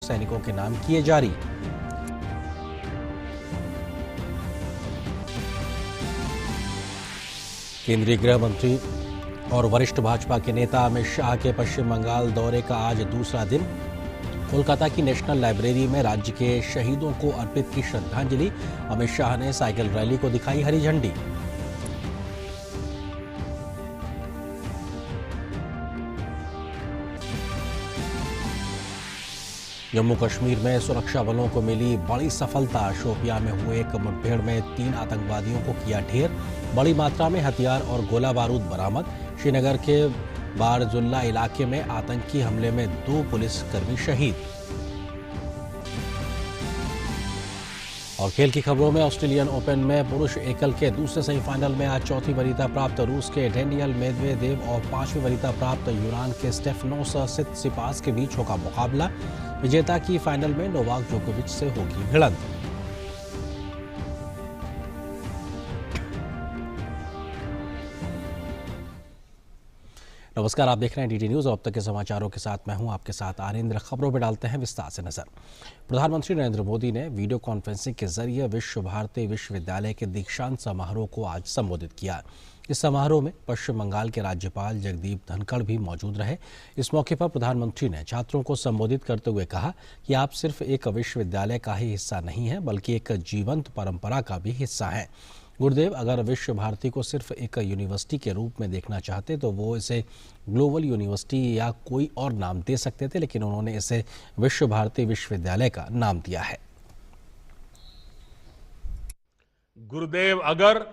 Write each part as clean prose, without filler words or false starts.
सैनिकों के नाम किए जारी। केंद्रीय गृह मंत्री और वरिष्ठ भाजपा के नेता अमित शाह के पश्चिम बंगाल दौरे का आज दूसरा दिन। कोलकाता की नेशनल लाइब्रेरी में राज्य के शहीदों को अर्पित की श्रद्धांजलि। अमित शाह ने साइकिल रैली को दिखाई हरी झंडी। जम्मू कश्मीर में सुरक्षा बलों को मिली बड़ी सफलता। शोपियां में हुए एक मुठभेड़ में 3 आतंकवादियों को किया ढेर। बड़ी मात्रा में हथियार और गोला बारूद बरामद। श्रीनगर के बारजुल्ला इलाके में आतंकी हमले में 2 पुलिसकर्मी शहीद। और खेल की खबरों में ऑस्ट्रेलियन ओपन में पुरुष एकल के दूसरे सेमीफाइनल में आज चौथी वरीयता प्राप्त रूस के डेनियल मेदवेदेव और 5वीं वरीयता प्राप्त यूनान के स्टेफनोस सित्सिपास के बीच होगा मुकाबला। विजेता की फाइनल में नोवाक जोकोविच से होगी भिड़ंत। नमस्कार, आप देख रहे हैं डीडी न्यूज। अब तक के समाचारों के साथ मैं हूं आपके साथ आनंद। खबरों पर डालते हैं विस्तार से नजर। प्रधानमंत्री नरेंद्र मोदी ने वीडियो कॉन्फ्रेंसिंग के जरिए विश्व भारती विश्वविद्यालय के दीक्षांत समारोह को आज संबोधित किया। इस समारोह में पश्चिम बंगाल के राज्यपाल जगदीप धनखड़ भी मौजूद रहे। इस मौके पर प्रधानमंत्री ने छात्रों को संबोधित करते हुए कहा कि आप सिर्फ एक विश्वविद्यालय का ही हिस्सा नहीं है, बल्कि एक जीवंत परंपरा का भी हिस्सा है। गुरुदेव अगर विश्व भारती को सिर्फ एक यूनिवर्सिटी के रूप में देखना चाहते तो वो इसे ग्लोबल यूनिवर्सिटी या कोई और नाम दे सकते थे, लेकिन उन्होंने इसे विश्व भारती विश्वविद्यालय का नाम दिया है। गुरुदेव अगर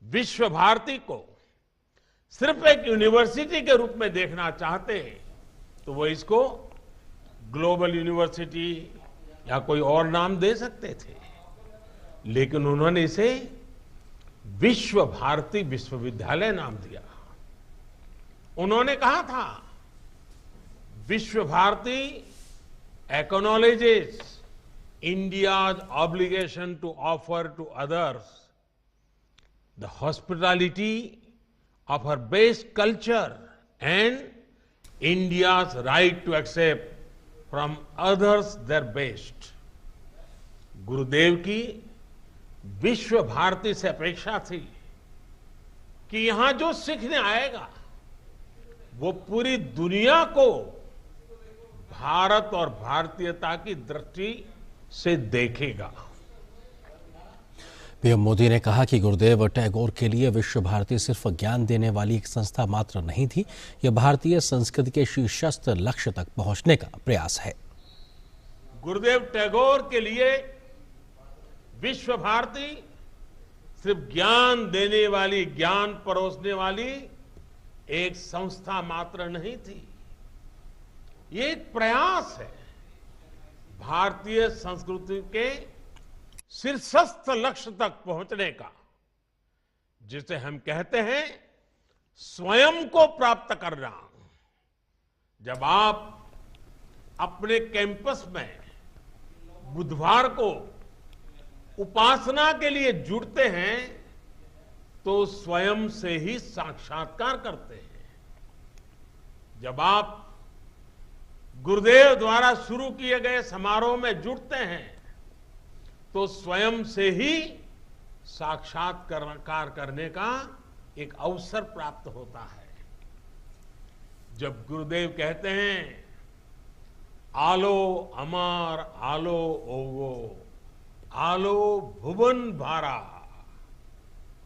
विश्व भारती को सिर्फ एक यूनिवर्सिटी के रूप में देखना चाहते तो वो इसको ग्लोबल यूनिवर्सिटी या कोई और नाम दे सकते थे, लेकिन उन्होंने इसे विश्व भारती विश्वविद्यालय नाम दिया। उन्होंने कहा था Vishwa Bharati acknowledges India's obligation to offer to others the hospitality of her best culture and India's right to accept from others their best. Gurudev की विश्व भारती से अपेक्षा थी कि यहां जो सीखने आएगा वो पूरी दुनिया को भारत और भारतीयता की दृष्टि से देखेगा। पीएम मोदी ने कहा कि गुरुदेव टैगोर के लिए विश्व भारती सिर्फ ज्ञान देने वाली एक संस्था मात्र नहीं थी, यह भारतीय संस्कृति के शीर्षस्थ लक्ष्य तक पहुंचने का प्रयास है। गुरुदेव टैगोर के लिए विश्व भारती सिर्फ ज्ञान देने वाली, ज्ञान परोसने वाली एक संस्था मात्र नहीं थी, ये एक प्रयास है भारतीय संस्कृति के शीर्षस्थ लक्ष्य तक पहुंचने का, जिसे हम कहते हैं स्वयं को प्राप्त करना। जब आप अपने कैंपस में बुधवार को उपासना के लिए जुड़ते हैं तो स्वयं से ही साक्षात्कार करते हैं। जब आप गुरुदेव द्वारा शुरू किए गए समारोह में जुड़ते हैं तो स्वयं से ही साक्षात्कार करने का एक अवसर प्राप्त होता है। जब गुरुदेव कहते हैं आलो अमर आलो ओगो आलो भुवन भारा,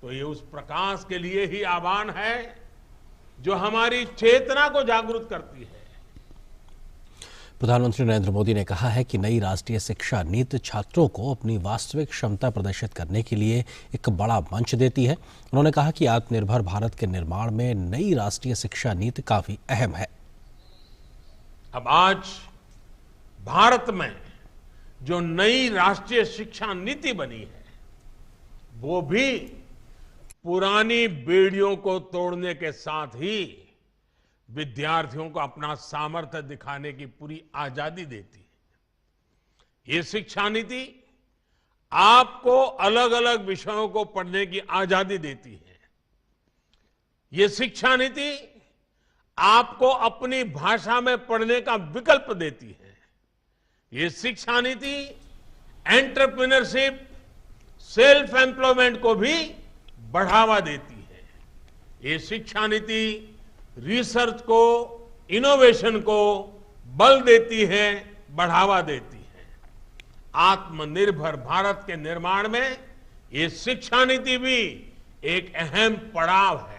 तो ये उस प्रकाश के लिए ही आह्वान है जो हमारी चेतना को जागृत करती है। प्रधानमंत्री नरेंद्र मोदी ने कहा है कि नई राष्ट्रीय शिक्षा नीति छात्रों को अपनी वास्तविक क्षमता प्रदर्शित करने के लिए एक बड़ा मंच देती है। उन्होंने कहा कि आत्मनिर्भर भारत के निर्माण में नई राष्ट्रीय शिक्षा नीति काफी अहम है। अब आज भारत में जो नई राष्ट्रीय शिक्षा नीति बनी है वो भी पुरानी बेड़ियों को तोड़ने के साथ ही विद्यार्थियों को अपना सामर्थ्य दिखाने की पूरी आजादी देती है। ये शिक्षा नीति आपको अलग अलग विषयों को पढ़ने की आजादी देती है। ये शिक्षा नीति आपको अपनी भाषा में पढ़ने का विकल्प देती है। ये शिक्षा नीति एंटरप्रेन्योरशिप, सेल्फ एम्प्लॉयमेंट को भी बढ़ावा देती है। ये शिक्षा नीति रिसर्च को, इनोवेशन को बल देती है, बढ़ावा देती है। आत्मनिर्भर भारत के निर्माण में ये शिक्षा नीति भी एक अहम पड़ाव है।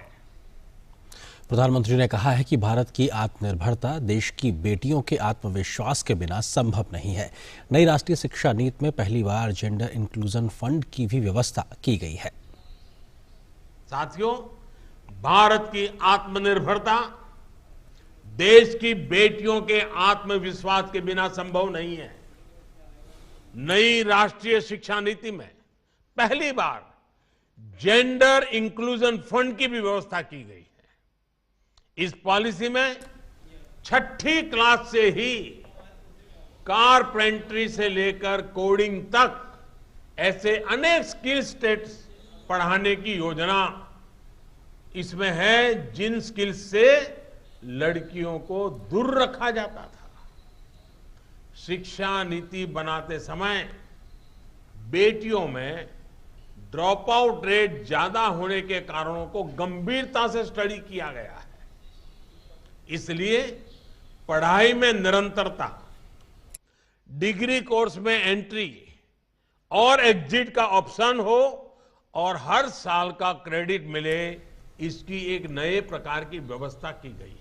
प्रधानमंत्री ने कहा है कि भारत की आत्मनिर्भरता देश की बेटियों के आत्मविश्वास के बिना संभव नहीं है। नई राष्ट्रीय शिक्षा नीति में पहली बार जेंडर इंक्लूजन फंड की भी व्यवस्था की गई है। साथियों, भारत की आत्मनिर्भरता देश की बेटियों के आत्मविश्वास के बिना संभव नहीं है। नई राष्ट्रीय शिक्षा नीति में पहली बार जेंडर इंक्लूजन फंड की भी व्यवस्था की गई है। इस पॉलिसी में छठी क्लास से ही कारपेंटरी से लेकर कोडिंग तक ऐसे अनेक स्किल सेट्स पढ़ाने की योजना इसमें है, जिन स्किल्स से लड़कियों को दूर रखा जाता था। शिक्षा नीति बनाते समय बेटियों में ड्रॉप आउट रेट ज्यादा होने के कारणों को गंभीरता से स्टडी किया गया है। इसलिए पढ़ाई में निरंतरता, डिग्री कोर्स में एंट्री और एग्जिट का ऑप्शन हो और हर साल का क्रेडिट मिले, इसकी एक नए प्रकार की व्यवस्था की गई है।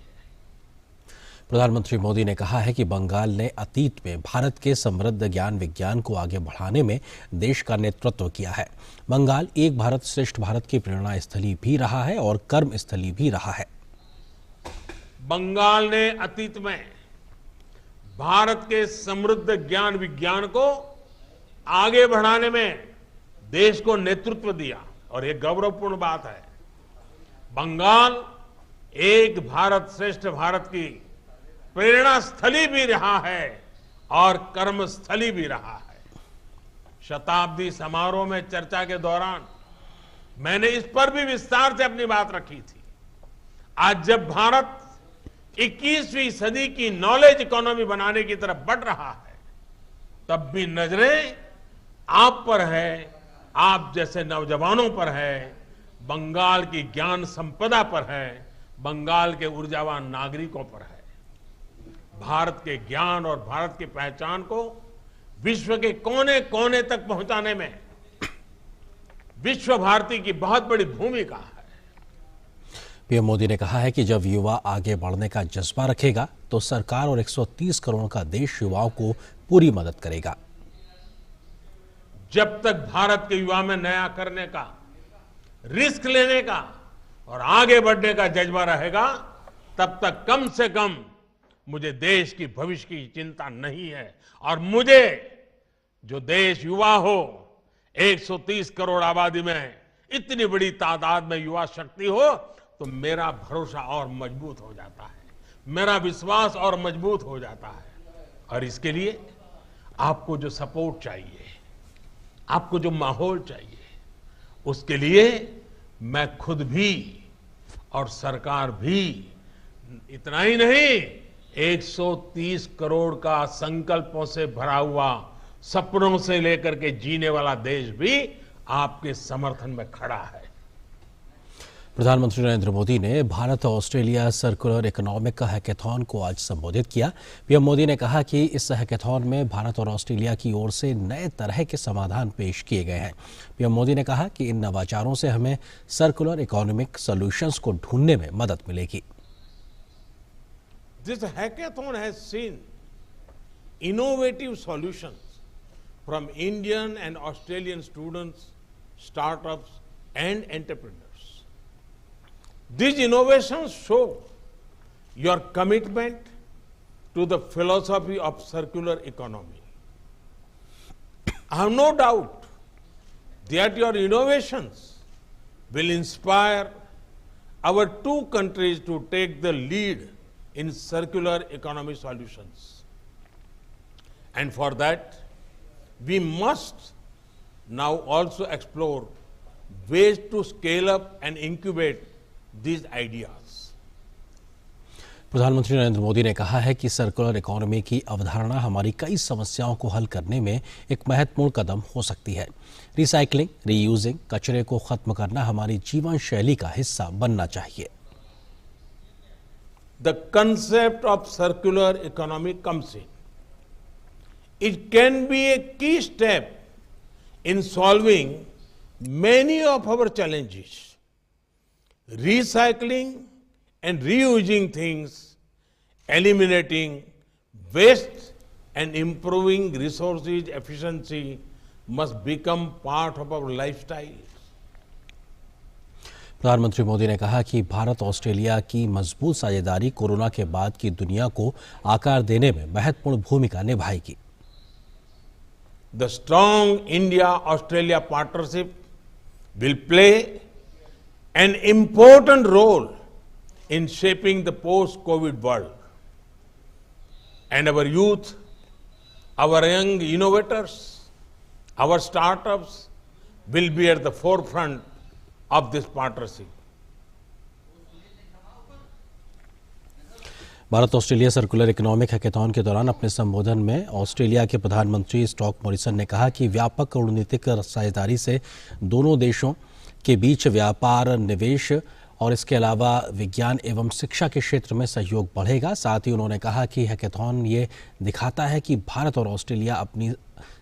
प्रधानमंत्री मोदी ने कहा है कि बंगाल ने अतीत में भारत के समृद्ध ज्ञान विज्ञान को आगे बढ़ाने में देश का नेतृत्व किया है। बंगाल एक भारत श्रेष्ठ भारत की प्रेरणा स्थली भी रहा है और कर्म स्थली भी रहा है। बंगाल ने अतीत में भारत के समृद्ध ज्ञान विज्ञान को आगे बढ़ाने में देश को नेतृत्व दिया और यह गौरवपूर्ण बात है। बंगाल एक भारत श्रेष्ठ भारत की प्रेरणा स्थली भी रहा है और कर्म स्थली भी रहा है। शताब्दी समारोह में चर्चा के दौरान मैंने इस पर भी विस्तार से अपनी बात रखी थी। आज जब भारत 21वीं सदी की नॉलेज इकोनॉमी बनाने की तरफ बढ़ रहा है, तब भी नजरें आप पर है, आप जैसे नौजवानों पर है, बंगाल की ज्ञान संपदा पर है, बंगाल के ऊर्जावान नागरिकों पर है। भारत के ज्ञान और भारत की पहचान को विश्व के कोने कोने तक पहुंचाने में विश्व भारती की बहुत बड़ी भूमिका है। पीएम मोदी ने कहा है कि जब युवा आगे बढ़ने का जज्बा रखेगा तो सरकार और 130 करोड़ का देश युवाओं को पूरी मदद करेगा। जब तक भारत के युवा में नया करने का, रिस्क लेने का और आगे बढ़ने का जज्बा रहेगा, तब तक कम से कम मुझे देश की भविष्य की चिंता नहीं है। और मुझे जो देश युवा हो, 130 करोड़ आबादी में इतनी बड़ी तादाद में युवा शक्ति हो, तो मेरा भरोसा और मजबूत हो जाता है, मेरा विश्वास और मजबूत हो जाता है। और इसके लिए आपको जो सपोर्ट चाहिए, आपको जो माहौल चाहिए, उसके लिए मैं खुद भी और सरकार भी, इतना ही नहीं, 130 करोड़ का संकल्पों से भरा हुआ, सपनों से लेकर के जीने वाला देश भी आपके समर्थन में खड़ा है। प्रधानमंत्री नरेंद्र मोदी ने भारत और ऑस्ट्रेलिया सर्कुलर इकोनॉमिक हैकेथॉन को आज संबोधित किया। पीएम मोदी ने कहा कि इस हैकेथॉन में भारत और ऑस्ट्रेलिया की ओर से नए तरह के समाधान पेश किए गए हैं। पीएम मोदी ने कहा कि इन नवाचारों से हमें सर्कुलर इकोनॉमिक सॉल्यूशंस को ढूंढने में मदद मिलेगी। This hackathon has seen innovative solutions from Indian and Australian students, startups, and entrepreneurs. These innovations show your commitment to the philosophy of circular economy. I have no doubt that your innovations will inspire our two countries to take the lead in circular economy solutions. And for that, we must now also explore ways to scale up and incubate these ideas. प्रधानमंत्री नरेंद्र मोदी ने कहा है कि circular economy की अवधारणा हमारी कई समस्याओं को हल करने में एक महत्वपूर्ण कदम हो सकती है। रिसाइकलिंग, रीयूजिंग, कचरे को खत्म करना हमारी जीवन शैली का हिस्सा बनना चाहिए। The concept of circular economy comes in. It can be a key step in solving many of our challenges. Recycling and reusing things, eliminating waste and improving resources efficiency must become part of our lifestyle. प्रधानमंत्री मोदी ने कहा कि Bharat Australia की मजबूत साझेदारी corona के बाद की दुनिया को आकार देने में महत्वपूर्ण भूमिका निभाएगी। The strong India-Australia partnership will play an important role in shaping the post-COVID world. And our youth, our young innovators, our startups will be at the forefront of this partnership. Bharat Australia circular economic hackathon के दौरान अपने संबोधन में Australia के प्रधानमंत्री Scott Morrison ने कहा कि व्यापक रणनीतिक साझेदारी से दोनों देशों के बीच व्यापार, निवेश और इसके अलावा विज्ञान एवं शिक्षा के क्षेत्र में सहयोग बढ़ेगा। साथ ही उन्होंने कहा कि हैकेथॉन ये दिखाता है कि भारत और ऑस्ट्रेलिया अपनी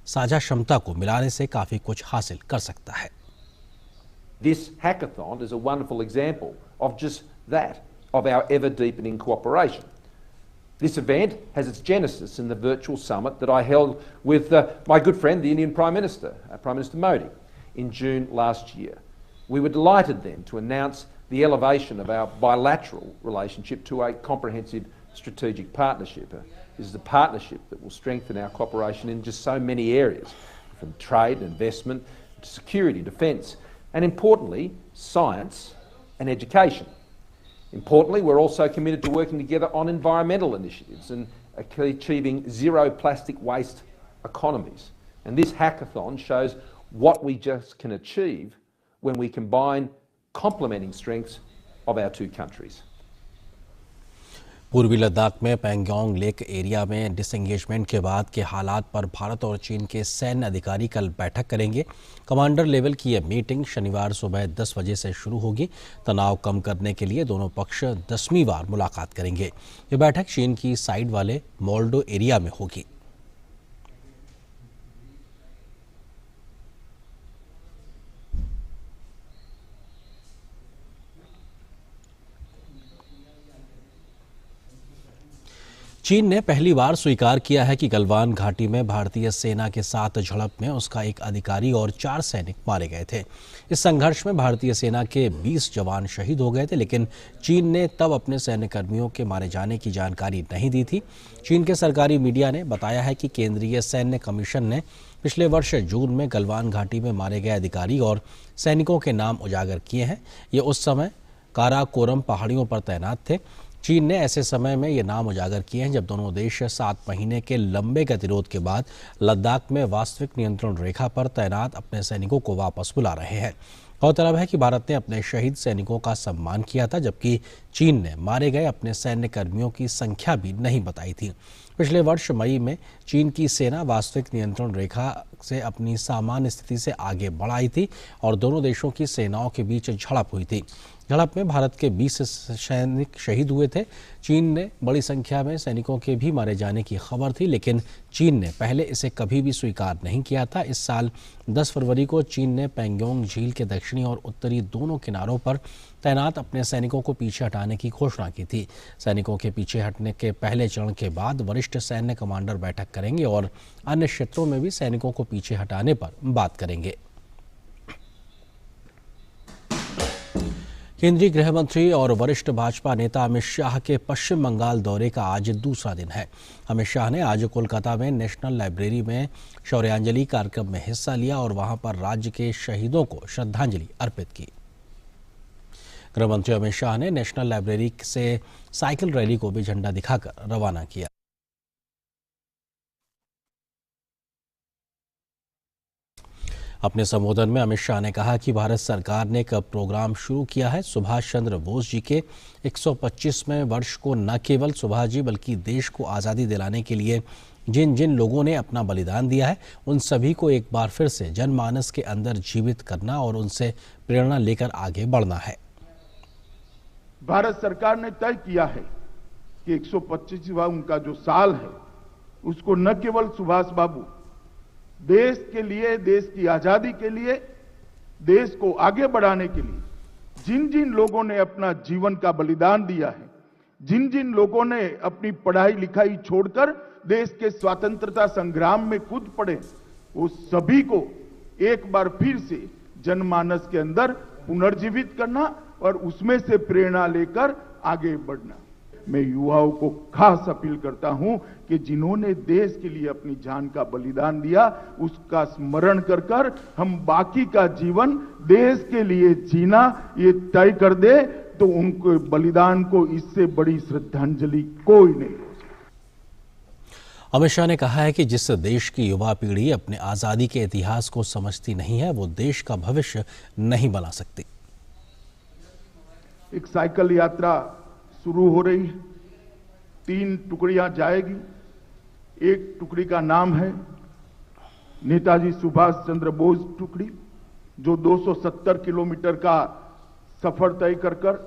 साझा क्षमता को मिलाने से काफ़ी कुछ हासिल कर सकता है। This hackathon is a wonderful example of just that, of our ever-deepening cooperation. This event has its genesis in the virtual summit that I held with my good friend, the Indian Prime Minister, Prime Minister Modi, in June last year. We were delighted then to announce the elevation of our bilateral relationship to a comprehensive strategic partnership. This is a partnership that will strengthen our cooperation in just so many areas, from trade, investment, to security, defence, and importantly, science and education. Importantly, we're also committed to working together on environmental initiatives and achieving zero plastic waste economies. And this hackathon shows what we just can achieve when we combine complementing strengths of our two countries. पूर्वी लद्दाख में Pangong lake area में disengagement के बाद के हालात पर भारत और चीन के सैन्य अधिकारी कल बैठक करेंगे। कमांडर लेवल की यह मीटिंग शनिवार सुबह 10 बजे से शुरू होगी। तनाव कम करने के लिए दोनों पक्ष 10वीं बार मुलाकात करेंगे। ये बैठक चीन की साइड वाले मोल्डो एरिया में होगी। चीन ने पहली बार स्वीकार किया है कि गलवान घाटी में भारतीय सेना के साथ झड़प में उसका एक अधिकारी और 4 सैनिक मारे गए थे। इस संघर्ष में भारतीय सेना के 20 जवान शहीद हो गए थे, लेकिन चीन ने तब अपने सैन्यकर्मियों के मारे जाने की जानकारी नहीं दी थी। चीन के सरकारी मीडिया ने बताया है कि केंद्रीय सैन्य कमीशन ने पिछले वर्ष जून में गलवान घाटी में मारे गए अधिकारी और सैनिकों के नाम उजागर किए हैं। ये उस समय काराकोरम पहाड़ियों पर तैनात थे। चीन ने ऐसे समय में ये नाम उजागर किए हैं जब दोनों देश 7 महीने के लंबे गतिरोध के बाद लद्दाख में वास्तविक नियंत्रण रेखा पर तैनात अपने सैनिकों को वापस बुला रहे हैं। गौरतलब है कि भारत ने अपने शहीद सैनिकों का सम्मान किया था, जबकि चीन ने मारे गए अपने सैन्य कर्मियों की संख्या भी नहीं बताई थी। पिछले वर्ष मई में चीन की सेना वास्तविक नियंत्रण रेखा से अपनी सामान्य स्थिति से आगे बढ़ आई थी और दोनों देशों की सेनाओं के बीच झड़प हुई थी। झड़प में भारत के 20 सैनिक शहीद हुए थे। चीन ने बड़ी संख्या में सैनिकों के भी मारे जाने की खबर थी, लेकिन चीन ने पहले इसे कभी भी स्वीकार नहीं किया था। इस साल 10 फरवरी को चीन ने पैंगोंग झील के दक्षिणी और उत्तरी दोनों किनारों पर तैनात अपने सैनिकों को पीछे हटाने की घोषणा की थी। सैनिकों के पीछे हटने के पहले चरण के बाद वरिष्ठ सैन्य कमांडर बैठक करेंगे और अन्य क्षेत्रों में भी सैनिकों को पीछे हटाने पर बात करेंगे। केंद्रीय गृह मंत्री और वरिष्ठ भाजपा नेता अमित शाह के पश्चिम बंगाल दौरे का आज दूसरा दिन है। अमित शाह ने आज कोलकाता में नेशनल लाइब्रेरी में शौर्यांजलि कार्यक्रम में हिस्सा लिया और वहां पर राज्य के शहीदों को श्रद्धांजलि अर्पित की। गृह मंत्री अमित शाह ने नेशनल लाइब्रेरी से साइकिल रैली को भी झंडा दिखाकर रवाना किया। अपने संबोधन में अमित शाह ने कहा कि भारत सरकार ने एक प्रोग्राम शुरू किया है। सुभाष चंद्र बोस जी के 125वें वर्ष को न केवल सुभाष जी बल्कि देश को आज़ादी दिलाने के लिए जिन जिन लोगों ने अपना बलिदान दिया है, उन सभी को एक बार फिर से जनमानस के अंदर जीवित करना और उनसे प्रेरणा लेकर आगे बढ़ना है। भारत सरकार ने तय किया है कि 125वां उनका जो साल है उसको न केवल सुभाष बाबू देश के लिए, देश की आजादी के लिए, देश को आगे बढ़ाने के लिए जिन जिन लोगों ने अपना जीवन का बलिदान दिया है, जिन जिन लोगों ने अपनी पढ़ाई लिखाई छोड़कर देश के स्वतंत्रता संग्राम में कूद पड़े, वो सभी को एक बार फिर से जनमानस के अंदर पुनर्जीवित करना और उसमें से प्रेरणा लेकर आगे बढ़ना। मैं युवाओं को खास अपील करता हूं कि जिन्होंने देश के लिए अपनी जान का बलिदान दिया, उसका स्मरण कर कर हम बाकी का जीवन देश के लिए जीना ये तय कर दे, तो उनके बलिदान को इससे बड़ी श्रद्धांजलि कोई नहीं हो सकती। अमित शाह ने कहा है कि जिस देश की युवा पीढ़ी अपने आज़ादी के इतिहास को समझती नहीं है, वो देश का भविष्य नहीं बना सकती। एक साइकिल यात्रा शुरू हो रही है, 3 टुकड़ियां जाएगी। एक टुकड़ी का नाम है नेताजी सुभाष चंद्र बोस टुकड़ी, जो 270 किलोमीटर का सफर तय कर कर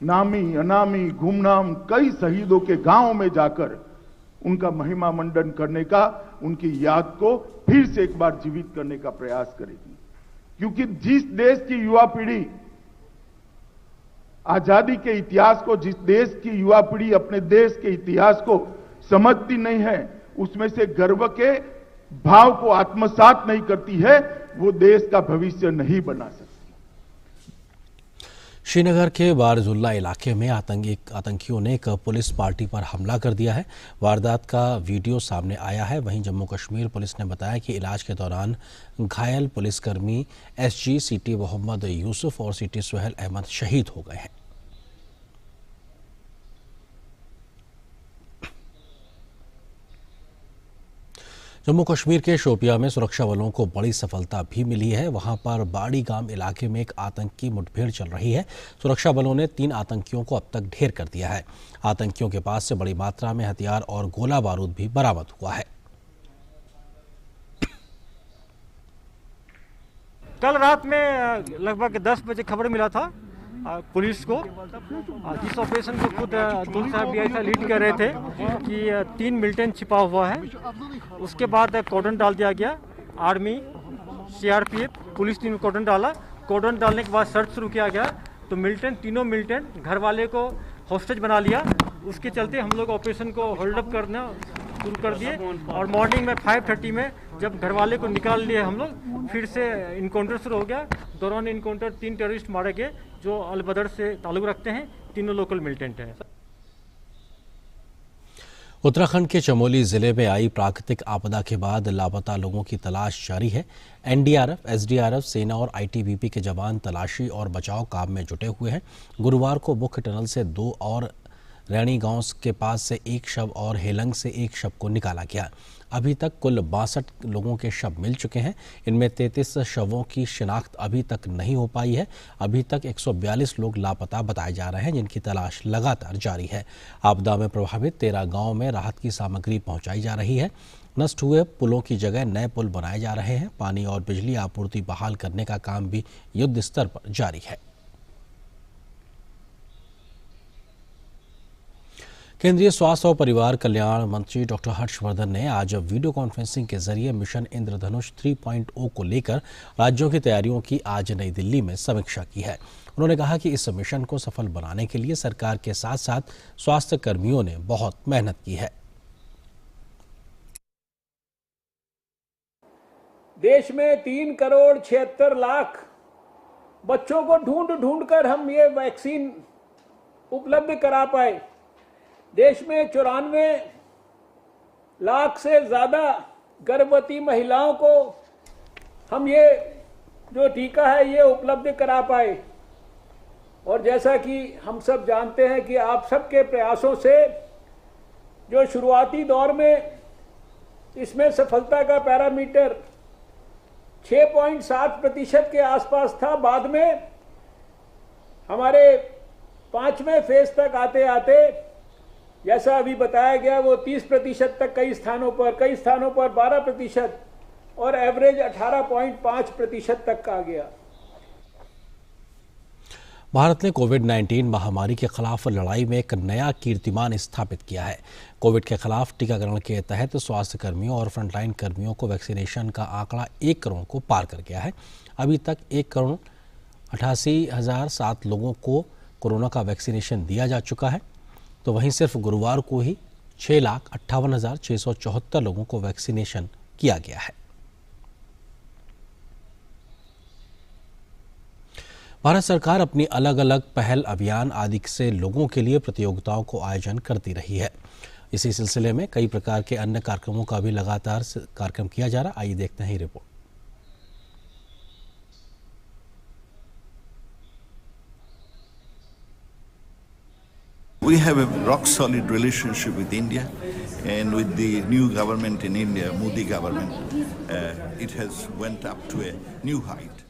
नामी अनामी गुमनाम कई शहीदों के गांव में जाकर उनका महिमा मंडन करने का, उनकी याद को फिर से एक बार जीवित करने का प्रयास करेगी। क्योंकि जिस देश की युवा पीढ़ी आजादी के इतिहास को, जिस देश की युवा पीढ़ी अपने देश के इतिहास को समझती नहीं है, उसमें से गर्व के भाव को आत्मसात नहीं करती है, वो देश का भविष्य नहीं बना सकती। श्रीनगर के बारजुल्ला इलाके में आतंकियों ने एक पुलिस पार्टी पर हमला कर दिया है। वारदात का वीडियो सामने आया है। वहीं जम्मू कश्मीर पुलिस ने बताया कि इलाज के दौरान घायल पुलिसकर्मी एसजी सिटी मोहम्मद यूसुफ और सिटी सुहेल अहमद शहीद हो गए हैं। जम्मू कश्मीर के शोपिया में सुरक्षा बलों को बड़ी सफलता भी मिली है। वहां पर बाड़ी गांव इलाके में एक आतंकी मुठभेड़ चल रही है। सुरक्षा बलों ने 3 आतंकियों को अब तक ढेर कर दिया है। आतंकियों के पास से बड़ी मात्रा में हथियार और गोला बारूद भी बरामद हुआ है। कल रात में लगभग 10 बजे खबर मिला था पुलिस को, जिस ऑपरेशन को खुद अब्दुल साहब भी लीड कर रहे थे कि 3 मिलिटेंट छिपा हुआ है। उसके बाद कॉर्डन डाल दिया गया। आर्मी, सीआरपीएफ, पुलिस टीम ने कॉर्डन डाला। कॉर्डन डालने के बाद सर्च शुरू किया गया, तो तीनों मिलिटेंट घर वाले को हॉस्टेज बना लिया। उसके चलते हम लोग ऑपरेशन को होल्ड अप करना शुरू कर दिए और मॉर्निंग में 5:30 में जब घर वाले को निकाल लिए हम लोग, फिर से इनकाउंटर शुरू हो गया। दौरान इनकाउंटर 3 टेररिस्ट मारे गए जो अलबदर से ताल्लुक रखते हैं। तीनों लोकल मिलिटेंट हैं। उत्तराखंड के चमोली जिले में आई प्राकृतिक आपदा के बाद लापता लोगों की तलाश जारी है। एनडीआरएफ, एसडीआरएफ, सेना और आईटीबीपी के जवान तलाशी और बचाव काम में जुटे हुए हैं। गुरुवार को मुख्य टनल से 2 और रैणी गांव के पास से 1 शव और हेलंग से 1 शव को निकाला गया। अभी तक कुल 62 लोगों के शव मिल चुके हैं। इनमें 33 शवों की शिनाख्त अभी तक नहीं हो पाई है। अभी तक 142 लोग लापता बताए जा रहे हैं, जिनकी तलाश लगातार जारी है। आपदा में प्रभावित 13 गांवों में राहत की सामग्री पहुंचाई जा रही है। नष्ट हुए पुलों की जगह नए पुल बनाए जा रहे हैं। पानी और बिजली आपूर्ति बहाल करने का काम भी युद्ध स्तर पर जारी है। केंद्रीय स्वास्थ्य और परिवार कल्याण मंत्री डॉक्टर हर्षवर्धन ने आज वीडियो कॉन्फ्रेंसिंग के जरिए मिशन इंद्रधनुष 3.0 को लेकर राज्यों की तैयारियों की आज नई दिल्ली में समीक्षा की है। उन्होंने कहा कि इस मिशन को सफल बनाने के लिए सरकार के साथ साथ स्वास्थ्य कर्मियों ने बहुत मेहनत की है। देश में 3,76,00,000 बच्चों को ढूंढ कर हम ये वैक्सीन उपलब्ध करा पाए। देश में 94 लाख से ज्यादा गर्भवती महिलाओं को हम ये जो टीका है ये उपलब्ध करा पाए। और जैसा कि हम सब जानते हैं कि आप सबके प्रयासों से जो शुरुआती दौर में इसमें सफलता का पैरामीटर 6.7% के आसपास था। बाद में हमारे 5वें फेज तक आते आते जैसा अभी बताया गया वो 30% तक कई स्थानों पर 12% और एवरेज 18.5% तक आ गया। भारत ने कोविड-19 महामारी के खिलाफ लड़ाई में एक नया कीर्तिमान स्थापित किया है। कोविड के खिलाफ टीकाकरण के तहत स्वास्थ्य कर्मियों और फ्रंटलाइन कर्मियों को वैक्सीनेशन का आंकड़ा 1 करोड़ को पार कर गया है। अभी तक 1,88,007 लोगों को कोरोना का वैक्सीनेशन दिया जा चुका है। तो वहीं सिर्फ गुरुवार को ही 6,58,674 लोगों को वैक्सीनेशन किया गया है। भारत सरकार अपनी अलग अलग पहल, अभियान आदि से लोगों के लिए प्रतियोगिताओं को आयोजन करती रही है। इसी सिलसिले में कई प्रकार के अन्य कार्यक्रमों का भी लगातार कार्यक्रम किया जा रहा है। आइए देखते हैं ये report. We have a rock solid relationship with India, and with the new government in India, Modi government, it has went up to a new height.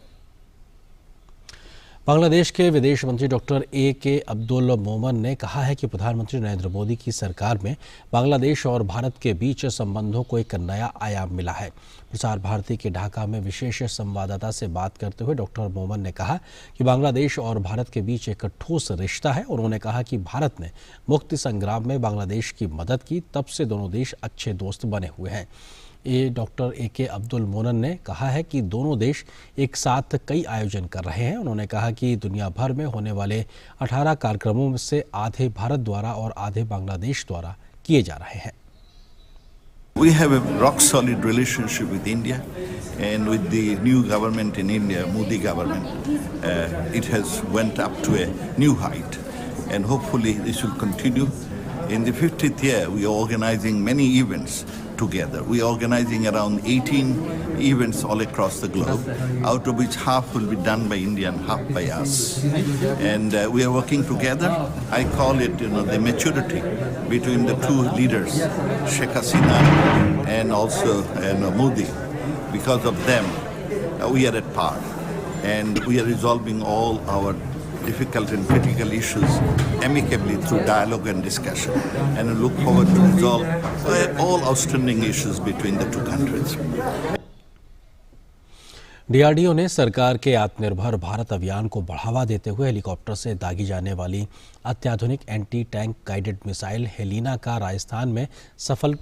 Bangladesh के विदेश मंत्री डॉक्टर A.K. अब्दुल मोमन ने कहा है कि प्रधानमंत्री नरेंद्र मोदी की सरकार में बांग्लादेश और भारत के बीच संबंधों को एक नया आयाम मिला है। प्रसार भारती के ढाका में विशेष संवाददाता से बात करते हुए डॉक्टर मोमन ने कहा कि बांग्लादेश और भारत के बीच एक ठोस रिश्ता है। उन्होंने कहा कि भारत ने मुक्ति संग्राम में बांग्लादेश की मदद की, तब से दोनों देश अच्छे दोस्त बने हुए हैं। Doctor A.K. अब्दुल मोमन ने कहा है कि दोनों देश एक साथ कई आयोजन कर रहे हैं। उन्होंने कहा कि दुनिया भर में होने वाले 18 कार्यक्रमों में से आधे भारत द्वारा और आधे बांग्लादेश द्वारा किए जा रहे हैं। We have a rock solid relationship with India, and with the new government in India, Modi government, it has went up to a new height, and hopefully this will continue. In the 50th year, we are organizing many events together. We are organizing around 18 events all across the globe, out of which half will be done by India and half by us. And we are working together. I call it, the maturity between the two leaders, Sheikh Hasina and also Modi. Because of them, we are at par, and we are resolving all our difficult and critical issues amicably through dialogue and discussion, and I look forward to resolve all outstanding issues between the two countries. DRDO ने सरकार के आत्मनिर्भर भारत अभियान को बढ़ावा देते हुए helicopter से दागी जाने वाली अत्याधुनिक anti tank guided missile Helina का राजस्थान में सफल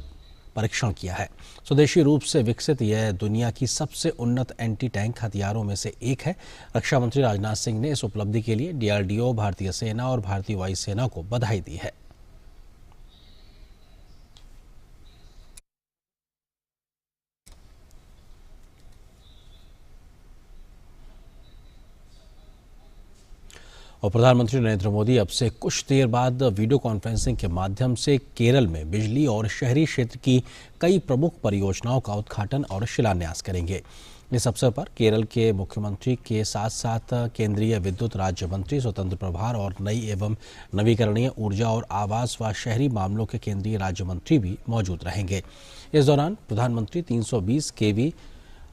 परीक्षण किया है। स्वदेशी रूप से विकसित यह दुनिया की सबसे उन्नत एंटी टैंक हथियारों में से एक है। रक्षा मंत्री राजनाथ सिंह ने इस उपलब्धि के लिए DRDO, भारतीय सेना और भारतीय वायुसेना को बधाई दी है। और प्रधानमंत्री नरेंद्र मोदी अब से कुछ देर बाद वीडियो कॉन्फ्रेंसिंग के माध्यम से केरल में बिजली और शहरी क्षेत्र की कई प्रमुख परियोजनाओं का उद्घाटन और शिलान्यास करेंगे। इस अवसर पर केरल के मुख्यमंत्री के साथ साथ केंद्रीय विद्युत राज्य मंत्री, स्वतंत्र प्रभार और नई एवं नवीकरणीय ऊर्जा और आवास व शहरी मामलों के केंद्रीय राज्य मंत्री भी मौजूद रहेंगे। इस दौरान प्रधानमंत्री 320 kV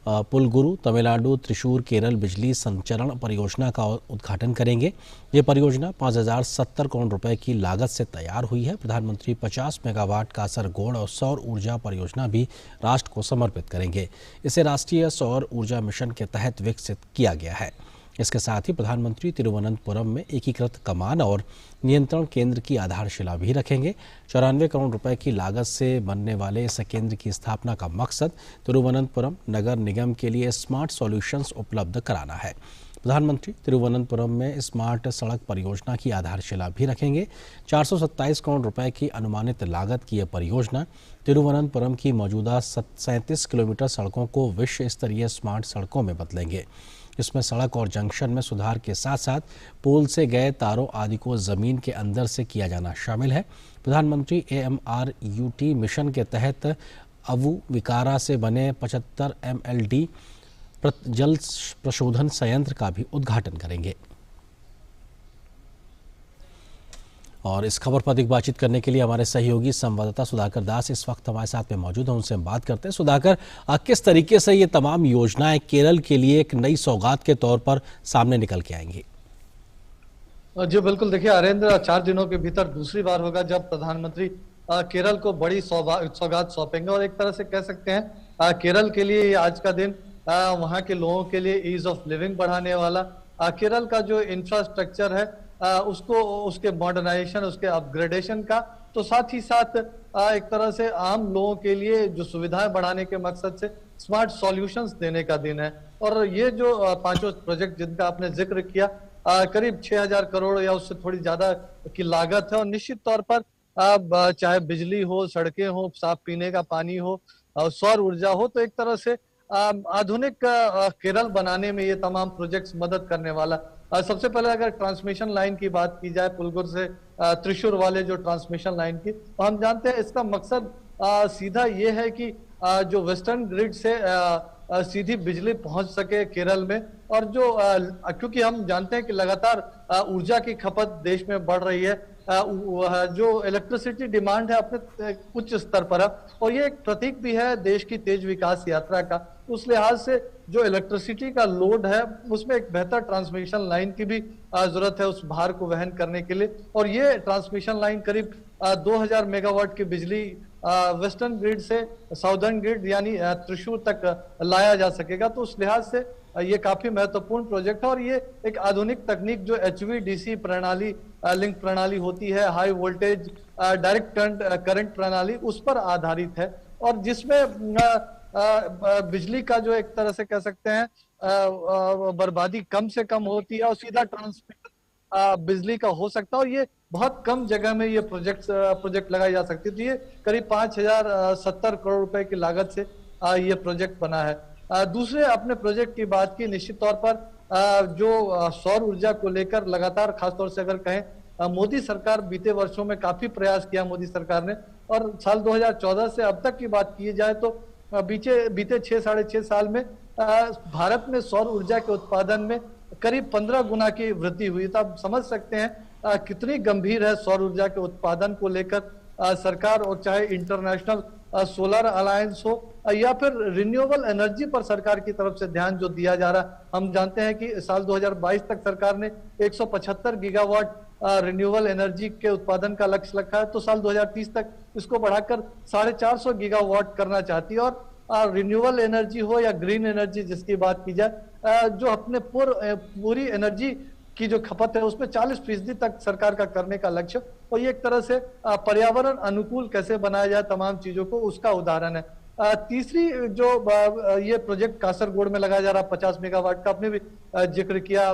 पुलगुरु तमिलनाडु त्रिशूर केरल बिजली संचरण परियोजना का उद्घाटन करेंगे। ये परियोजना 5,070 करोड़ रुपए की लागत से तैयार हुई है। प्रधानमंत्री 50 मेगावाट कासरगोड और सौर ऊर्जा परियोजना भी राष्ट्र को समर्पित करेंगे। इसे राष्ट्रीय सौर ऊर्जा मिशन के तहत विकसित किया गया है। इसके साथ ही प्रधानमंत्री तिरुवनंतपुरम में एकीकृत कमान और नियंत्रण केंद्र की आधारशिला भी रखेंगे। 94 करोड़ रुपए की लागत से बनने वाले इस केंद्र की स्थापना का मकसद तिरुवनंतपुरम नगर निगम के लिए स्मार्ट सॉल्यूशंस उपलब्ध कराना है। प्रधानमंत्री तिरुवनंतपुरम में स्मार्ट सड़क परियोजना की आधारशिला भी रखेंगे। 427 करोड़ रुपए की अनुमानित लागत की यह परियोजना तिरुवनंतपुरम की मौजूदा 37 किलोमीटर सड़कों को विश्व स्तरीय स्मार्ट सड़कों में बदलेंगे। इसमें सड़क और जंक्शन में सुधार के साथ साथ पोल से गए तारों आदि को जमीन के अंदर से किया जाना शामिल है। प्रधानमंत्री AMRUT मिशन के तहत अवु विकारा से बने 75 MLD जल प्रशोधन संयंत्र का भी उद्घाटन करेंगे। और इस खबर पर अधिक बातचीत करने के लिए हमारे सहयोगी संवाददाता सुधाकर दास इस वक्त हमारे साथ में मौजूद हैं। उनसे हम बात करते हैं। सुधाकर, किस तरीके से ये तमाम योजनाएं केरल के लिए एक नई सौगात के तौर पर सामने निकल के आएंगी? जी बिल्कुल, देखिए अरेंद्र, 4 दिनों के भीतर दूसरी बार होगा जब प्रधानमंत्री केरल को बड़ी सौगात सौंपेंगे। और एक तरह से कह सकते हैं केरल के लिए आज का दिन वहाँ के लोगों के लिए ईज ऑफ लिविंग बढ़ाने वाला, केरल का जो इंफ्रास्ट्रक्चर है उसको, उसके मॉडर्नाइजेशन, उसके अपग्रेडेशन का, तो साथ ही साथ एक तरह से आम लोगों के लिए जो सुविधाएं बढ़ाने के मकसद से स्मार्ट सॉल्यूशंस देने का दिन है। और ये जो 5 प्रोजेक्ट जिनका आपने जिक्र किया, करीब 6000 करोड़ या उससे थोड़ी ज्यादा की लागत है। और निश्चित तौर पर चाहे बिजली हो, सड़कें हो, साफ पीने का पानी हो, सौर ऊर्जा हो, तो एक तरह से आधुनिक केरल बनाने में ये तमाम प्रोजेक्ट्स मदद करने वाला। सबसे पहले अगर ट्रांसमिशन लाइन की बात की जाए, पुलगुर से त्रिशूर वाले जो ट्रांसमिशन लाइन की, तो हम जानते हैं इसका मकसद सीधा ये है कि जो वेस्टर्न ग्रिड से सीधी बिजली पहुंच सके केरल में। और जो क्योंकि हम जानते हैं कि लगातार ऊर्जा की खपत देश में बढ़ रही है, जो इलेक्ट्रिसिटी डिमांड है अपने उच्च स्तर पर है, और ये एक प्रतीक भी है देश की तेज विकास यात्रा का। उस लिहाज से जो इलेक्ट्रिसिटी का लोड है उसमें एक बेहतर ट्रांसमिशन लाइन की भी जरूरत है उस भार को वहन करने के लिए। और ये ट्रांसमिशन लाइन करीब 2000 मेगावाट की बिजली वेस्टर्न ग्रिड से साउदर्न ग्रिड यानी त्रिशूर तक लाया जा सकेगा। तो उस लिहाज से ये काफी महत्वपूर्ण प्रोजेक्ट है। और ये एक आधुनिक तकनीक जो HVDC प्रणाली, लिंक प्रणाली होती है, हाई वोल्टेज डायरेक्ट करंट प्रणाली, उस पर आधारित है। और जिसमें बिजली का जो एक तरह से कह सकते हैं बर्बादी कम से कम होती है और सीधा ट्रांसमिशन बिजली का हो सकता है। और ये बहुत कम जगह में ये प्रोजेक्ट लगाई जा सकती है। तो ये करीब 5070 करोड़ रुपए की लागत से ये प्रोजेक्ट बना है। दूसरे अपने प्रोजेक्ट की बात की, निश्चित तौर पर जो सौर ऊर्जा को लेकर लगातार, खासतौर से अगर कहें, मोदी सरकार बीते वर्षों में काफी प्रयास किया मोदी सरकार ने। और साल 2014 से अब तक की बात की जाए तो बीते 6-6.5 साल में भारत में सौर ऊर्जा के उत्पादन में करीब 15 गुना की वृद्धि हुई। तो आप समझ सकते हैं कितनी गंभीर है सौर ऊर्जा के उत्पादन को लेकर सरकार। और चाहे इंटरनेशनल सोलर अलायंस हो या फिर रिन्यूएबल एनर्जी पर सरकार की तरफ से ध्यान जो दिया जा रहा है, हम जानते हैं कि साल 2022 तक सरकार ने 175 गीगावाट रिन्यूएबल एनर्जी के उत्पादन का लक्ष्य रखा है। तो साल 2030 तक इसको बढ़ाकर 450 गीगावाट करना चाहती है। और रिन्यूएबल एनर्जी हो या ग्रीन एनर्जी जिसकी बात की जाए, जो अपने पूरी एनर्जी की जो खपत है उसमें 40% तक सरकार का करने का लक्ष्य। और ये एक तरह से पर्यावरण अनुकूल कैसे बनाया जाए तमाम चीजों को, उसका उदाहरण है। तीसरी जो ये प्रोजेक्ट कासरगोड में लगाया जा रहा 50 मेगावाट का, आपने भी जिक्र किया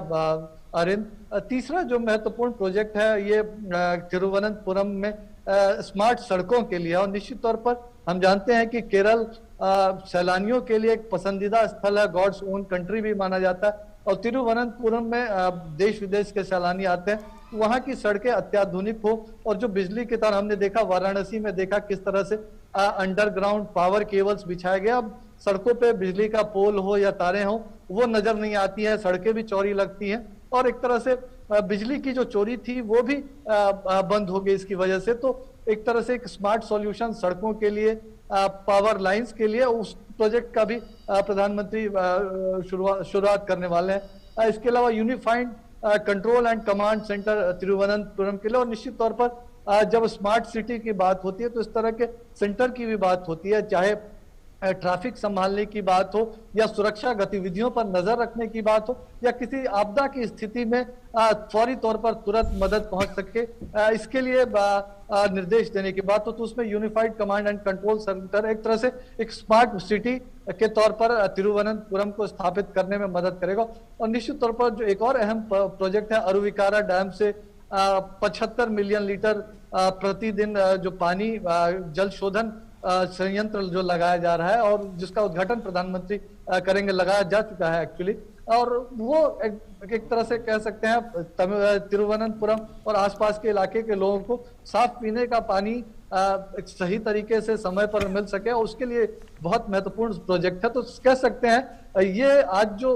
अरिंद। तीसरा जो महत्वपूर्ण प्रोजेक्ट है ये तिरुवनंतपुरम में स्मार्ट सड़कों के लिए। और निश्चित तौर पर हम जानते हैं कि केरल सैलानियों के लिए एक पसंदीदा स्थल है, गॉड्स ओन कंट्री भी माना जाता है। और तिरुवनंतपुरम में देश विदेश के सैलानी आते हैं, वहाँ की सड़कें अत्याधुनिक हो। और जो बिजली के तार हमने देखा, वाराणसी में देखा किस तरह से अंडरग्राउंड पावर केबल्स बिछाए गए। अब सड़कों पे बिजली का पोल हो या तारें हो वो नजर नहीं आती है, सड़कें भी चौड़ी लगती हैं। और एक तरह से बिजली की जो चोरी थी वो भी बंद हो गई इसकी वजह से। तो एक तरह से एक स्मार्ट सॉल्यूशन सड़कों के लिए, पावर लाइंस के लिए, उस प्रोजेक्ट का भी प्रधानमंत्री शुरुआत करने वाले हैं। इसके अलावा unified control and command centre Thiruvananthapuram के लिए। और निश्चित तौर पर जब स्मार्ट सिटी की बात होती है तो इस तरह के सेंटर की भी बात होती है, चाहे ट्रैफिक संभालने की बात हो या सुरक्षा गतिविधियों पर नजर रखने की बात हो या किसी आपदा की स्थिति में फौरी तौर पर तुरंत मदद पहुंच सके, इसके लिए निर्देश देने की बात हो। तो उसमें unified command and control centre एक तरह से एक स्मार्ट सिटी के तौर पर तिरुवनंतपुरम को स्थापित करने में मदद करेगा। और निश्चित तौर पर जो एक और अहम प्रोजेक्ट है, अरुविकारा डैम से 75 मिलियन लीटर प्रतिदिन जो पानी जल शोधन संयंत्र जो लगाया जा रहा है और जिसका उद्घाटन प्रधानमंत्री करेंगे, लगाया जा चुका है एक्चुअली। और वो एक तरह से कह सकते हैं तिरुवनंतपुरम और आसपास के इलाके के लोगों को साफ पीने का पानी सही तरीके से समय पर मिल सके, और उसके लिए बहुत महत्वपूर्ण प्रोजेक्ट है। तो कह सकते हैं ये आज जो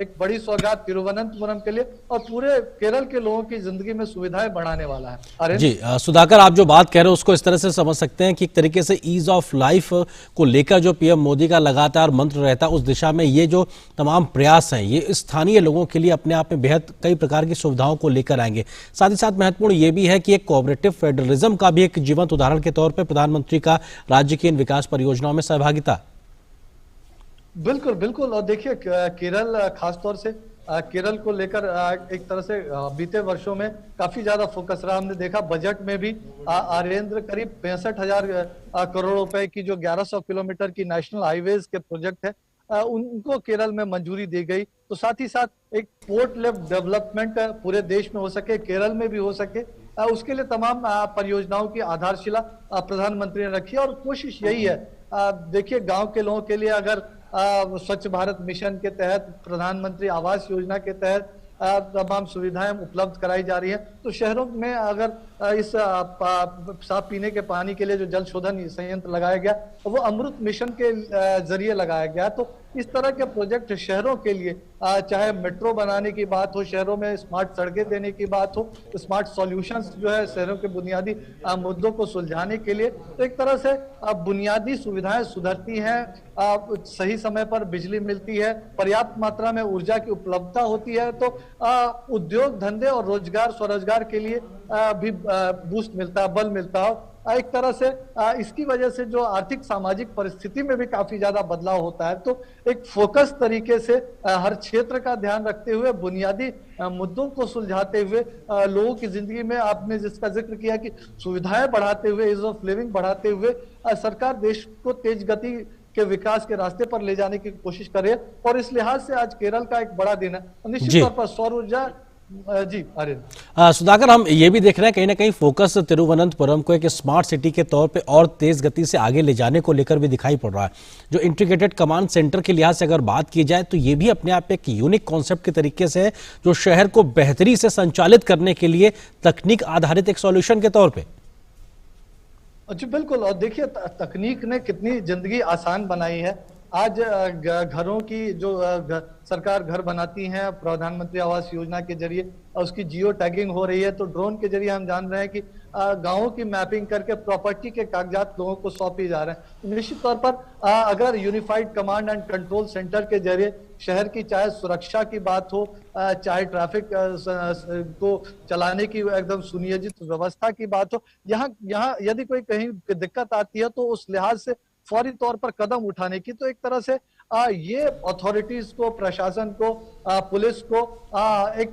एक बड़ी सौगात तिरुवनंतपुरम के लिए और पूरे केरल के लोगों की जिंदगी में सुविधाएं बढ़ाने वाला है। अरे जी सुधाकर, आप जो बात कह रहे हो उसको इस तरह से समझ सकते हैं कि एक तरीके से ईज ऑफ लाइफ को लेकर जो पीएम मोदी का लगातार मंत्र रहता है, उस दिशा में ये जो तमाम प्रयास हैं ये स्थानीय लोगों के लिए अपने आप में बेहद कई प्रकार की सुविधाओं को लेकर आएंगे। साथ ही साथ महत्वपूर्ण ये भी है कि एक कोऑपरेटिव फेडरलिज्म का भी एक जीवंत उदाहरण के तौर पर प्रधानमंत्री का राज्य की इन विकास परियोजनाओं में सहभागिता। बिल्कुल बिल्कुल। और देखिए केरल खासतौर से केरल को लेकर एक तरह से बीते वर्षों में काफी ज्यादा फोकस रहा। हमने देखा बजट में भी आरेंद्र करीब 65,000 करोड़ रुपए की जो 1100 किलोमीटर की नेशनल हाईवेज के प्रोजेक्ट है उनको केरल में मंजूरी दी गई। तो साथ ही साथ एक पोर्ट लेवल डेवलपमेंट पूरे देश में हो सके, केरल में भी हो सके, उसके लिए तमाम परियोजनाओं की आधारशिला प्रधानमंत्री ने रखी और कोशिश यही है। देखिए गांव के लोगों के लिए अगर स्वच्छ भारत मिशन के तहत, प्रधानमंत्री आवास योजना के तहत तमाम सुविधाएं उपलब्ध कराई जा रही है, तो शहरों में अगर इस साफ पीने के पानी के लिए जो जल शोधन संयंत्र लगाया गया वो अमृत मिशन के जरिए लगाया गया। तो इस तरह के प्रोजेक्ट शहरों के लिए, चाहे मेट्रो बनाने की बात हो, शहरों में स्मार्ट सड़कें देने की बात हो, स्मार्ट सॉल्यूशंस जो है शहरों के बुनियादी मुद्दों को सुलझाने के लिए, तो एक तरह से बुनियादी सुविधाएं सुधरती हैं, सही समय पर बिजली मिलती है, पर्याप्त मात्रा में ऊर्जा की उपलब्धता होती है, तो उद्योग धंधे और रोजगार स्वरोजगार के लिए भी बूस्ट मिलता है, बल मिलता है। एक तरह से इसकी वजह से जो आर्थिक सामाजिक परिस्थिति में भी काफी ज्यादा बदलाव होता है। तो एक फोकस तरीके से हर क्षेत्र का ध्यान रखते हुए, बुनियादी मुद्दों को सुलझाते हुए, लोगों की जिंदगी में आपने जिसका जिक्र किया कि सुविधाएं बढ़ाते हुए, ईज ऑफ लिविंग बढ़ाते हुए सरकार देश को तेज गति के विकास के रास्ते पर ले जाने की कोशिश कर रही है। और इस लिहाज से आज केरल का एक बड़ा दिन है। निश्चित तौर पर सौर ऊर्जा जी सुधाकर, हम ये भी देख रहे हैं कहीं ना कहीं फोकस तिरुवनंतपुरम को एक स्मार्ट सिटी के तौर पे और तेज गति से आगे ले जाने को लेकर भी दिखाई पड़ रहा है। जो इंटीग्रेटेड कमांड सेंटर के लिहाज से अगर बात की जाए तो ये भी अपने आप एक यूनिक कॉन्सेप्ट के तरीके से है, जो शहर को बेहतरी से संचालित करने के लिए तकनीक आधारित एक सॉल्यूशन के तौर पे। जी बिल्कुल। और देखिए तकनीक ने कितनी जिंदगी आसान बनाई है। आज घरों की जो सरकार घर बनाती है प्रधानमंत्री आवास योजना के जरिए, उसकी जियो टैगिंग हो रही है, तो ड्रोन के जरिए हम जान रहे हैं कि गांवों की मैपिंग करके प्रॉपर्टी के कागजात लोगों को सौंपे जा रहे हैं। तो निश्चित तौर पर अगर unified command and control centre के जरिए शहर की चाहे सुरक्षा की बात हो, चाहे ट्रैफिक को चलाने की एकदम सुनियोजित व्यवस्था की बात हो, यहाँ यदि कोई कहीं दिक्कत आती है तो उस लिहाज से फौरी तौर पर कदम उठाने की, तो एक तरह से ये अथॉरिटीज को, प्रशासन को, पुलिस को एक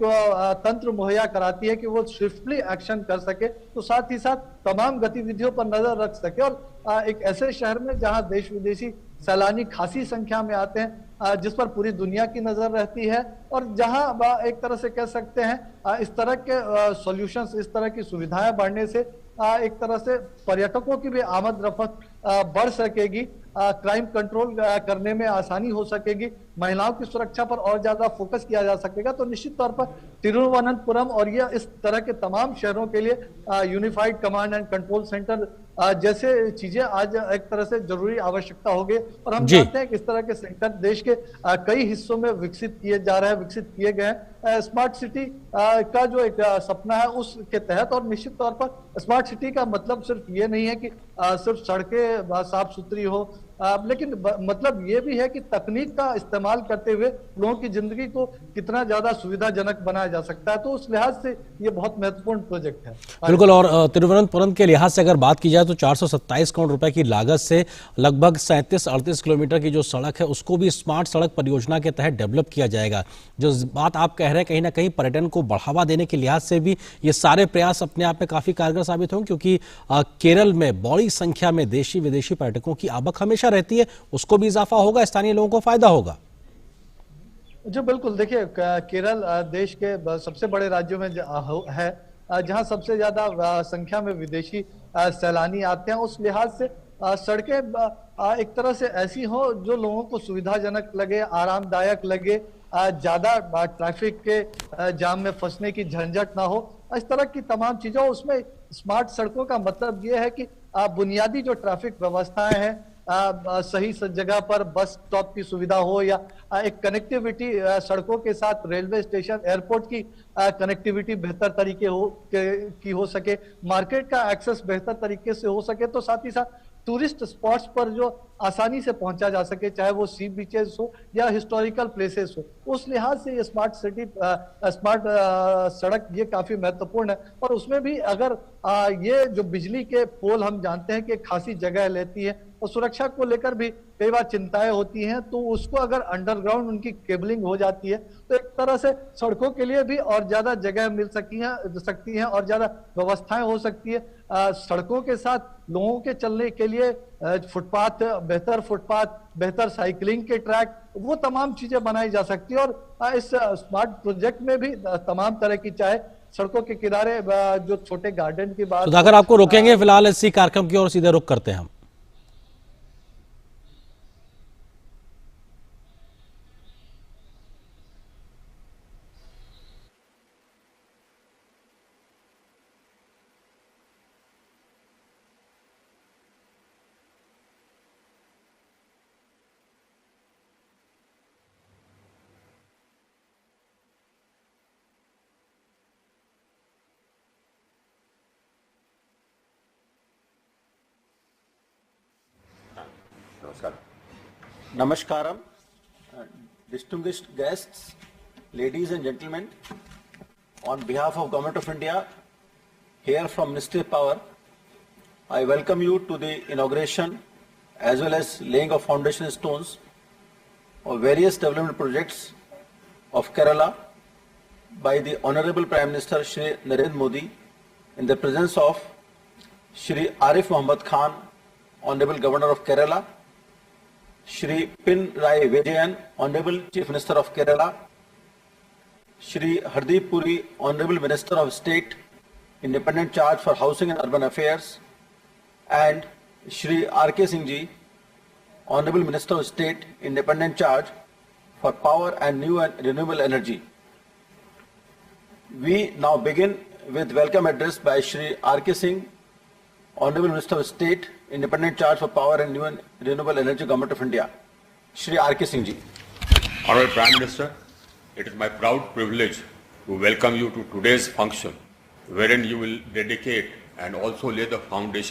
तंत्र मुहैया कराती है कि वो स्विफ्टली एक्शन कर सके, तो साथ ही साथ तमाम गतिविधियों पर नजर रख सके। और एक ऐसे शहर में जहां देश विदेशी सैलानी खासी संख्या में आते हैं, जिस पर पूरी दुनिया की नजर रहती है, और जहां एक तरह से कह सकते हैं इस तरह के सॉल्यूशंस, इस तरह की सुविधाएं बढ़ने से एक तरह से पर्यटकों की भी आमद रफ्त बढ़ सकेगी, क्राइम कंट्रोल करने में आसानी हो सकेगी, महिलाओं की सुरक्षा पर और ज्यादा फोकस किया जा सकेगा। तो निश्चित तौर पर तिरुवनंतपुरम और ये इस तरह के तमाम शहरों के लिए unified command and control centre जैसे चीजें आज एक तरह से जरूरी आवश्यकता होगी। और हम जानते हैं कि इस तरह के सेंटर देश के कई हिस्सों में विकसित किए जा रहे हैं, विकसित किए गए हैं। स्मार्ट सिटी का जो एक सपना है उसके तहत, और निश्चित तौर पर स्मार्ट सिटी का मतलब सिर्फ ये नहीं है कि सिर्फ सड़कें साफ सुथरी हो, लेकिन मतलब ये भी है कि तकनीक का इस्तेमाल करते हुए लोगों की जिंदगी को कितना ज्यादा सुविधाजनक बनाया जा सकता है। तो उस लिहाज से ये बहुत महत्वपूर्ण प्रोजेक्ट है। बिल्कुल। और तिरुवनंतपुरम के लिहाज से अगर बात की जाए तो 427 करोड़ रुपए की लागत से लगभग 37-38 किलोमीटर की जो सड़क है उसको भी स्मार्ट सड़क परियोजना के तहत डेवलप किया जाएगा। जो बात आप कह रहे हैं, कहीं ना कहीं पर्यटन को बढ़ावा देने के लिहाज से भी ये सारे प्रयास अपने आप में काफी कारगर साबित होंगे, क्योंकि केरल में बड़ी संख्या में देशी विदेशी पर्यटकों की आवक हमेशा रहती है, उसको भी इजाफा होगा, स्थानीय लोगों को फायदा होगा। जी बिल्कुल। देखिए केरल देश के सबसे बड़े राज्यों में है जहां सबसे ज्यादा संख्या में विदेशी सैलानी आते हैं। उस लिहाज से सड़कें एक तरह से ऐसी हो जो लोगों को सुविधाजनक लगे, आरामदायक लगे, ज्यादा ट्रैफिक के जाम में फंसने की झंझट ना हो, इस तरह की तमाम चीजों। उसमें स्मार्ट सड़कों का मतलब ये है कि बुनियादी जो ट्रैफिक व्यवस्थाएं हैं, सही जगह पर बस स्टॉप की सुविधा हो या एक कनेक्टिविटी सड़कों के साथ रेलवे स्टेशन एयरपोर्ट की कनेक्टिविटी बेहतर तरीके की हो सके, मार्केट का एक्सेस बेहतर तरीके से हो सके, तो साथ ही साथ टूरिस्ट स्पॉट्स पर जो आसानी से पहुंचा जा सके, चाहे वो सी बीचेस हो या हिस्टोरिकल प्लेसेस हो, उस लिहाज से ये स्मार्ट सिटी स्मार्ट सड़क ये काफी महत्वपूर्ण है। और उसमें भी अगर ये जो बिजली के पोल हम जानते हैं कि खासी जगह लेती है और सुरक्षा को लेकर भी कई बार चिंताएं होती हैं, तो उसको अगर अंडरग्राउंड उनकी केबलिंग हो जाती है तो एक तरह से सड़कों के लिए भी और ज्यादा जगह मिल सकती है और ज्यादा व्यवस्थाएं हो सकती है। सड़कों के साथ लोगों के चलने के लिए फुटपाथ, बेहतर साइकिलिंग के ट्रैक, वो तमाम चीजें बनाई जा सकती है। और इस स्मार्ट प्रोजेक्ट में भी तमाम तरह की, चाहे सड़कों के किनारे जो छोटे गार्डन की बात, सुधाकर आपको रोकेंगे फिलहाल इसी कार्यक्रम की ओर सीधे रुख करते हैं हम। Namaskaram, distinguished guests, ladies and gentlemen. On behalf of Government of India, here from Ministry of Power, I welcome you to the inauguration as well as laying of foundation stones of various development projects of Kerala by the Honorable Prime Minister Shri Narendra Modi in the presence of Shri Arif Muhammad Khan, Honorable Governor of Kerala, Shri Pinarayi Vijayan, Honorable Chief Minister of Kerala, Shri Hardeep Puri, Honorable Minister of State, Independent Charge for Housing and Urban Affairs, and Shri R.K. Singh Ji, Honorable Minister of State, Independent Charge for Power and New and Renewable Energy. We now begin with welcome address by Shri R.K. Singh, Honorable Minister of State, Independent Charge for Power and New and Renewable Energy, Government of India. Shri R.K. Singh Ji. Honorable Prime Minister, it is my proud privilege to welcome you to today's function, wherein you will dedicate and also lay the foundation